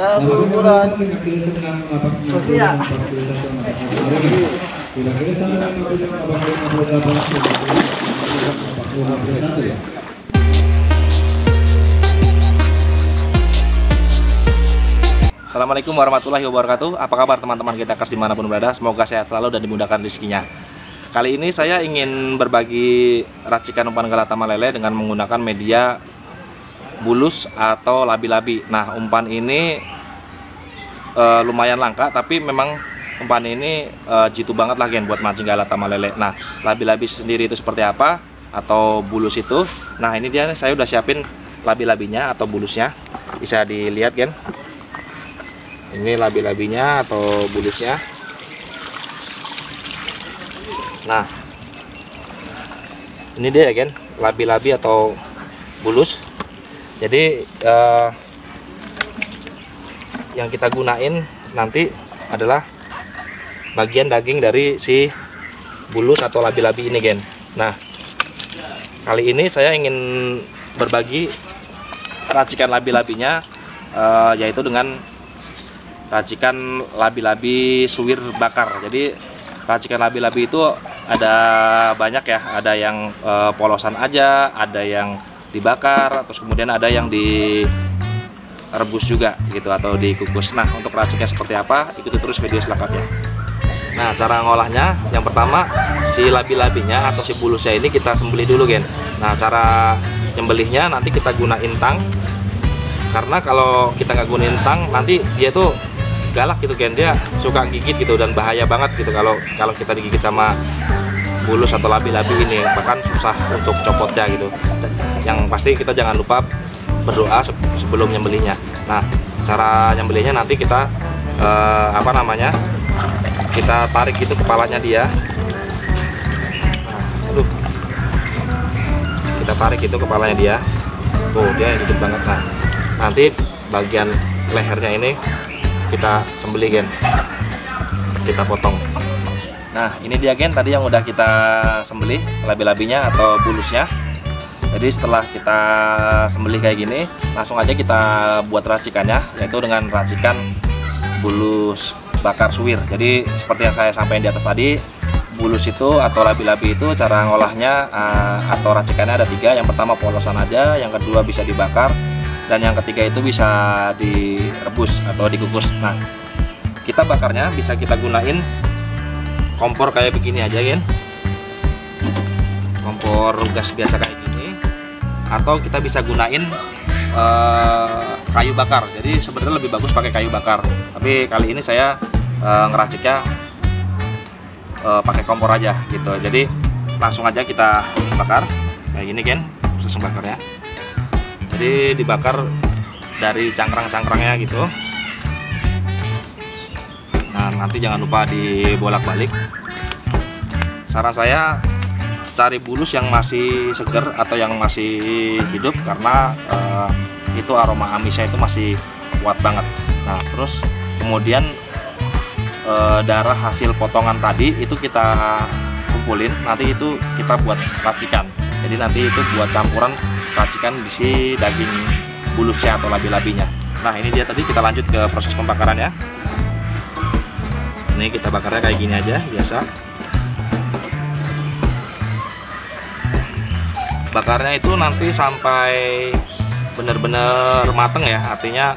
ukuran Sofia. Assalamualaikum warahmatullahi wabarakatuh. Apa kabar teman-teman kita dimanapun berada? Semoga sehat selalu dan dimudahkan rezekinya. Kali ini saya ingin berbagi racikan umpan galata malele dengan menggunakan media bulus atau labi-labi. Nah, umpan ini lumayan langka, tapi memang umpan ini jitu banget lah gen buat mancing galata malele. Nah, labi-labi sendiri itu seperti apa atau bulus itu? Nah, ini dia, saya udah siapin labi-labinya atau bulusnya. Bisa dilihat gen. Ini labi-labinya atau bulusnya. Nah, ini dia ya kan, labi-labi atau bulus. Jadi yang kita gunain nanti adalah bagian daging dari si bulus atau labi-labi ini gen. Nah, kali ini saya ingin berbagi racikan labi-labinya, yaitu dengan racikan labi-labi suwir bakar. Jadi racikan labi-labi itu ada banyak ya, ada yang polosan aja, ada yang dibakar, terus kemudian ada yang direbus juga gitu atau dikukus. Nah, untuk racikannya seperti apa, ikuti terus video selengkapnya. Nah, cara ngolahnya, yang pertama si labi-labinya atau si bulusnya ini kita sembelih dulu gen. Nah, cara nyembelihnya nanti kita gunain tang, karena kalau kita nggak gunain tang nanti dia tuh galak gitu gen, dia suka gigit gitu dan bahaya banget gitu kalau kita digigit sama bulus atau labi-labi ini, bahkan susah untuk copotnya gitu. Yang pasti kita jangan lupa berdoa sebelum nyembelihnya. Nah, cara nyembelihnya nanti kita kita tarik gitu kepalanya dia. Nah, kita tarik gitu kepalanya dia. Tuh, dia hidup banget. Nah, nanti bagian lehernya ini kita sembelih gen, kita potong. Nah, ini dia gen tadi yang udah kita sembelih labi-labinya atau bulusnya. Jadi setelah kita sembelih kayak gini, langsung aja kita buat racikannya, yaitu dengan racikan bulus bakar suwir. Jadi seperti yang saya sampaikan di atas tadi, bulus itu atau labi-labi itu cara ngolahnya atau racikannya ada 3. Yang pertama polosan aja, yang kedua bisa dibakar, dan yang ketiga itu bisa direbus atau dikukus. Nah, kita bakarnya bisa kita gunain kompor kayak begini aja kan, kompor gas biasa kayak gini, atau kita bisa gunain kayu bakar. Jadi sebenarnya lebih bagus pakai kayu bakar, tapi kali ini saya ngeraciknya pakai kompor aja gitu. Jadi langsung aja kita bakar kayak gini kan, proses bakarnya. Jadi dibakar dari cangkrang-cangkrangnya gitu. Nah, nanti jangan lupa dibolak-balik. Saran saya cari bulus yang masih seger atau yang masih hidup, karena itu aroma amisnya itu masih kuat banget. Nah, terus kemudian darah hasil potongan tadi itu kita kumpulin, nanti itu kita buat racikan. Jadi nanti itu buat campuran racikan di si daging bulusnya atau labi-labinya. Nah, ini dia tadi, kita lanjut ke proses pembakarannya. Ini kita bakarnya kayak gini aja biasa. Bakarnya itu nanti sampai bener-bener mateng ya, artinya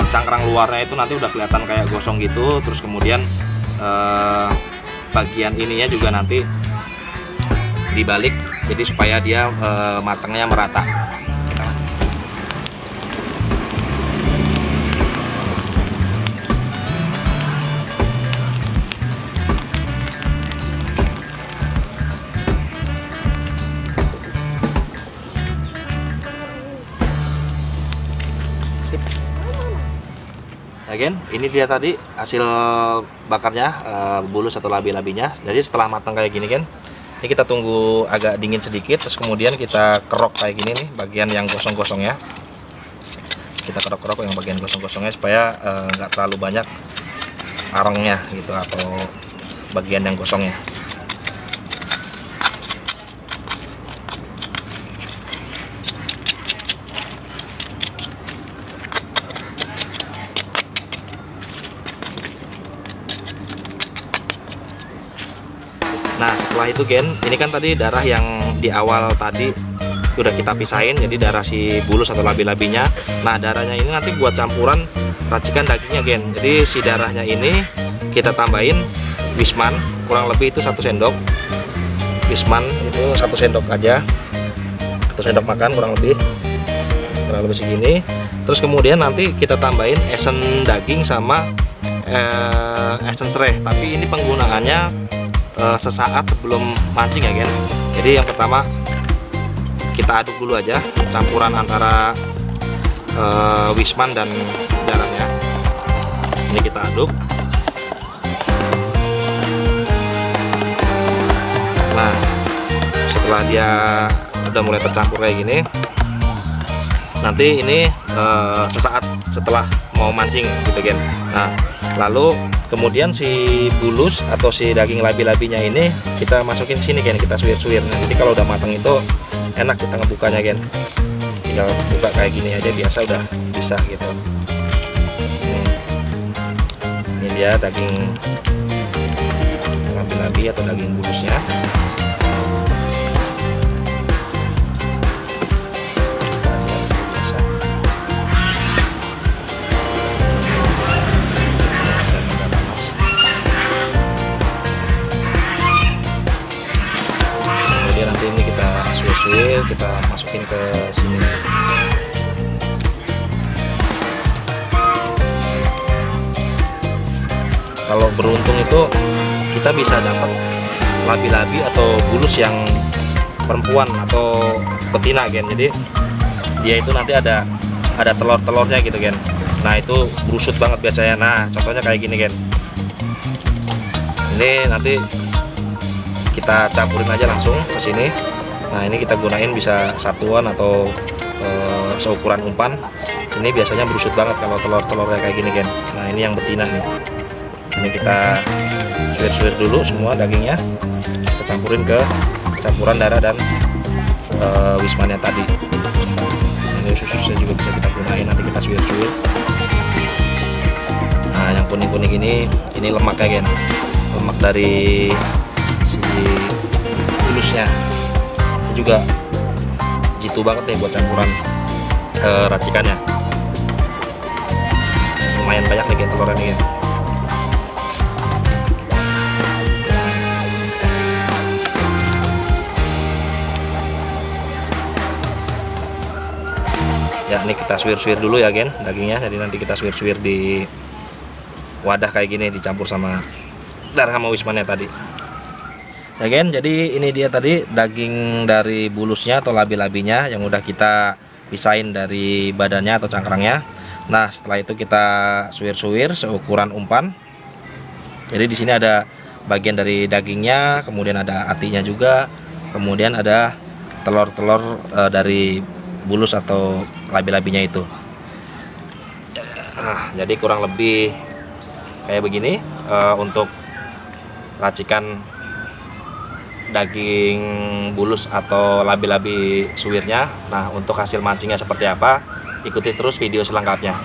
cangkrang luarnya itu nanti udah kelihatan kayak gosong gitu. Terus kemudian bagian ininya juga nanti dibalik, jadi supaya dia matangnya merata. Again, ini dia tadi hasil bakarnya, bulus atau labi-labinya. Jadi setelah matang kayak gini kan, ini kita tunggu agak dingin sedikit, terus kemudian kita kerok kayak gini nih, bagian yang gosong-gosongnya. Kita kerok-kerok yang bagian gosong-gosongnya supaya nggak terlalu banyak arongnya gitu, atau bagian yang gosongnya. Nah setelah itu gen, ini kan tadi darah yang di awal tadi udah kita pisahin, jadi darah si bulus atau labi-labinya. Nah darahnya ini nanti buat campuran racikan dagingnya gen. Jadi si darahnya ini kita tambahin wisman, kurang lebih itu 1 sendok. Wisman itu 1 sendok aja, 1 sendok makan kurang lebih segini. Terus kemudian nanti kita tambahin esen daging sama esen serai, tapi ini penggunaannya sesaat sebelum mancing ya gen. Jadi yang pertama kita aduk dulu aja campuran antara wisman dan darahnya. Ini kita aduk. Nah setelah dia udah mulai tercampur kayak gini, nanti ini sesaat setelah mau mancing gitu gen. Nah lalu kemudian si bulus atau si daging labi-labinya ini kita masukin sini gen, kita suwir-suwir. Nah jadi kalau udah matang itu enak kita ngebukanya gen, tinggal buka kayak gini aja biasa udah bisa gitu. Ini dia daging labi-labi atau daging bulusnya. Kita masukin ke sini. Kalau beruntung itu kita bisa dapat labi-labi atau bulus yang perempuan atau betina gen. Jadi dia itu nanti ada telur-telurnya gitu gen. Nah itu berusut banget biasanya. Nah contohnya kayak gini gen. Ini nanti kita campurin aja langsung ke sini. Nah ini kita gunain bisa satuan atau seukuran umpan. Ini biasanya berusut banget kalau telur-telurnya kayak gini gen. Nah ini yang betina nih. Ini kita suwir-suwir dulu semua dagingnya. Kita campurin ke campuran darah dan wismannya tadi. Ini usus-ususnya juga bisa kita gunain, nanti kita suwir-suwir. Nah yang kuning-kuning ini lemaknya gen. Lemak dari si bulusnya. Juga jitu banget nih buat campuran racikannya. Lumayan banyak nih gen telurnya nih. Ya ini kita suwir-suwir dulu ya gen dagingnya. Jadi nanti kita suwir-suwir di wadah kayak gini dicampur sama darah sama wismannya tadi. Ya gen, jadi ini dia tadi daging dari bulusnya atau labi-labinya yang udah kita pisahin dari badannya atau cangkrangnya. Nah setelah itu kita suwir-suwir seukuran umpan. Jadi di sini ada bagian dari dagingnya, kemudian ada hatinya juga, kemudian ada telur-telur dari bulus atau labi-labinya itu. Nah, jadi kurang lebih kayak begini untuk racikan daging bulus atau labi-labi suwirnya. Nah untuk hasil mancingnya seperti apa, ikuti terus video selengkapnya.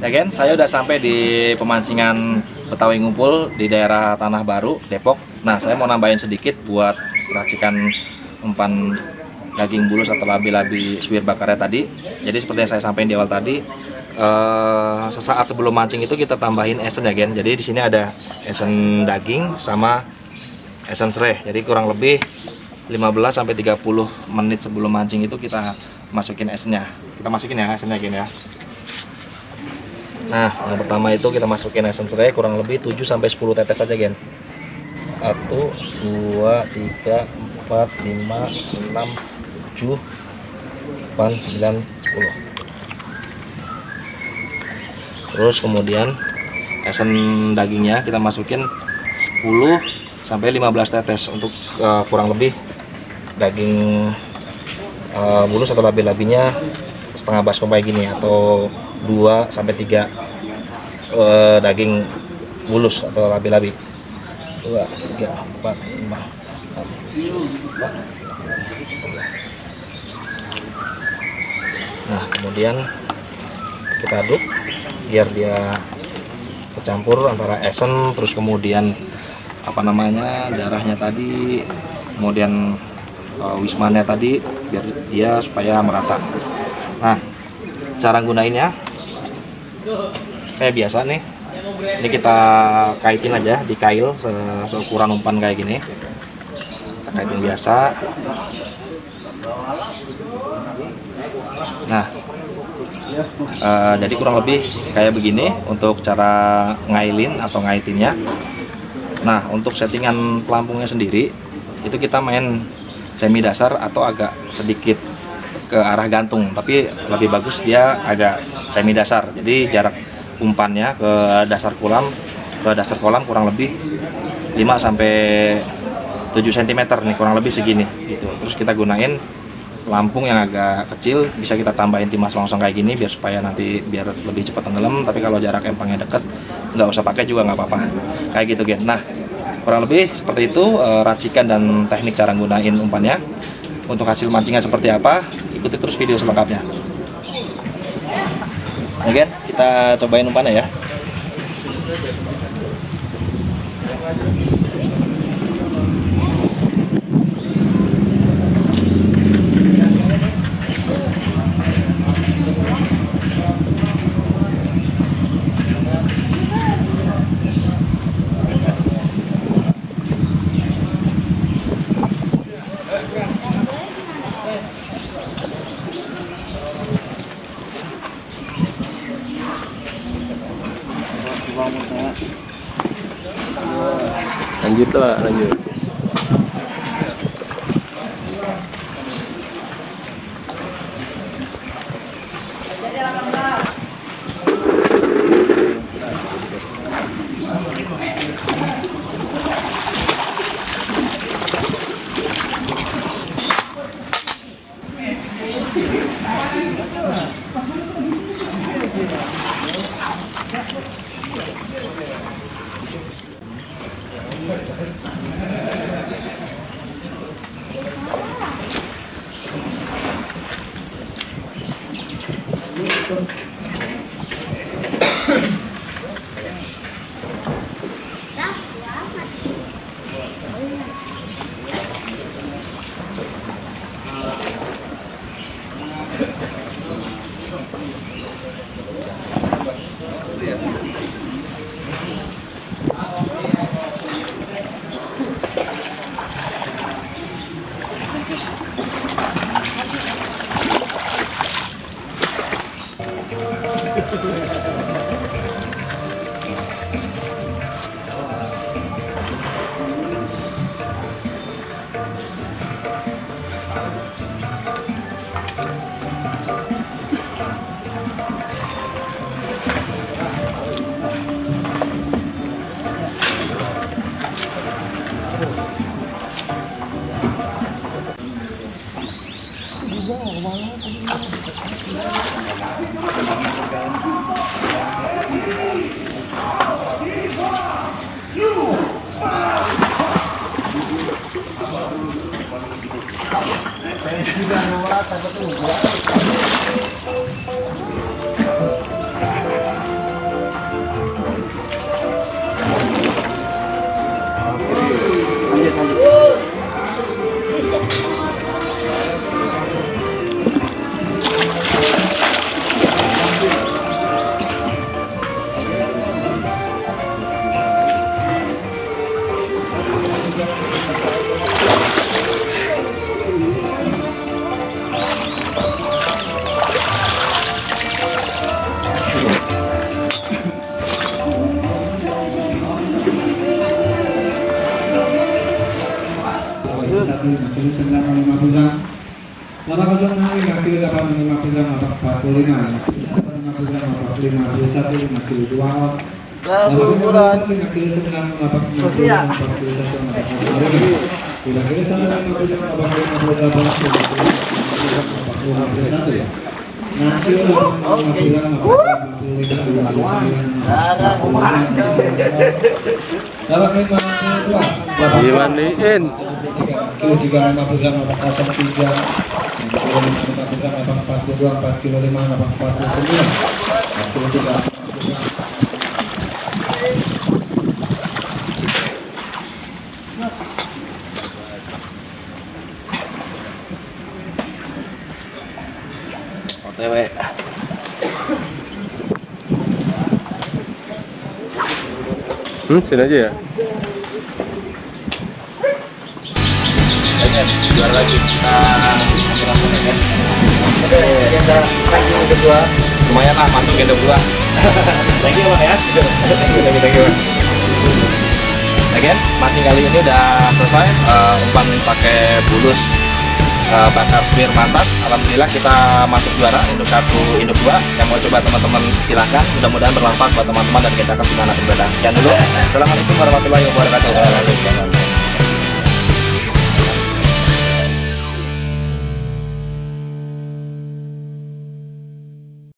Ya kan, saya udah sampai di pemancingan Betawi Ngumpul di daerah Tanah Baru, Depok. Nah, saya mau nambahin sedikit buat racikan umpan daging bulus atau labi-labi suwir bakarnya tadi. Jadi seperti yang saya sampaikan di awal tadi, sesaat sebelum mancing itu kita tambahin esen ya gen. Jadi di sini ada esen daging sama esen serai. Jadi kurang lebih 15 sampai 30 menit sebelum mancing itu kita masukin esennya. Kita masukin ya esennya gen ya. Nah, yang pertama itu kita masukin essence serai kurang lebih 7-10 tetes aja, Gen. 1, 2, 3, 4, 5, 6, 7, 8, 9, 10. Terus kemudian essence dagingnya kita masukin 10-15 tetes untuk kurang lebih daging bulus atau labi-labinya setengah baskom kayak gini, atau 2-3 daging bulus atau labi-labi. 2, 3, 4, 5, 6, 7, 8. Nah, kemudian kita aduk biar dia kecampur antara esen, terus kemudian darahnya tadi, kemudian wismannya tadi, biar dia supaya merata. Nah, cara gunainnya kayak biasa nih. Ini kita kaitin aja di kail seukuran umpan kayak gini. Kita kaitin biasa. Nah, jadi kurang lebih kayak begini untuk cara ngailin atau ngaitinnya. Nah, untuk settingan pelampungnya sendiri itu kita main semi dasar atau agak sedikit ke arah gantung, tapi lebih bagus dia agak semi dasar. Jadi jarak umpannya ke dasar kolam kurang lebih 5-7 cm nih, kurang lebih segini gitu. Terus kita gunain lampung yang agak kecil, bisa kita tambahin timas longsong kayak gini biar biar lebih cepat tenggelam. Tapi kalau jarak empangnya deket nggak usah pakai juga nggak apa-apa, kayak gitu, Gen. Nah, kurang lebih seperti itu racikan dan teknik cara gunain umpannya. Untuk hasil mancingnya seperti apa, ikuti terus video selengkapnya. Oke, kita cobain umpannya ya. Lanjut lah, lanjut. 806 5 kilo 8 5 kilo 45 5 kilo 2 out. 5 kilo 9 Sofia. 4 kilo 1 3 kilo 1 ya. 6 kilo 8 Dimandiin. kilo 3 50 gram 803 kilo 50 gram 842 4 kilo 5 849 4 kilo 3 OTW. Sini aja ya. Juara lagi kita Ranking kedua. lumayan lah masuk ke kedua. Thank you Bang ya. Thank you. Again, mancing kali ini udah selesai. Umpan pakai bulus bakar spear mantap. Alhamdulillah kita masuk juara induk 1, induk 2. Yang mau coba teman-teman silakan. Mudah-mudahan bermanfaat buat teman-teman dan kita akan semangat berbeda. Sekian dulu. Assalamualaikum warahmatullahi wabarakatuh.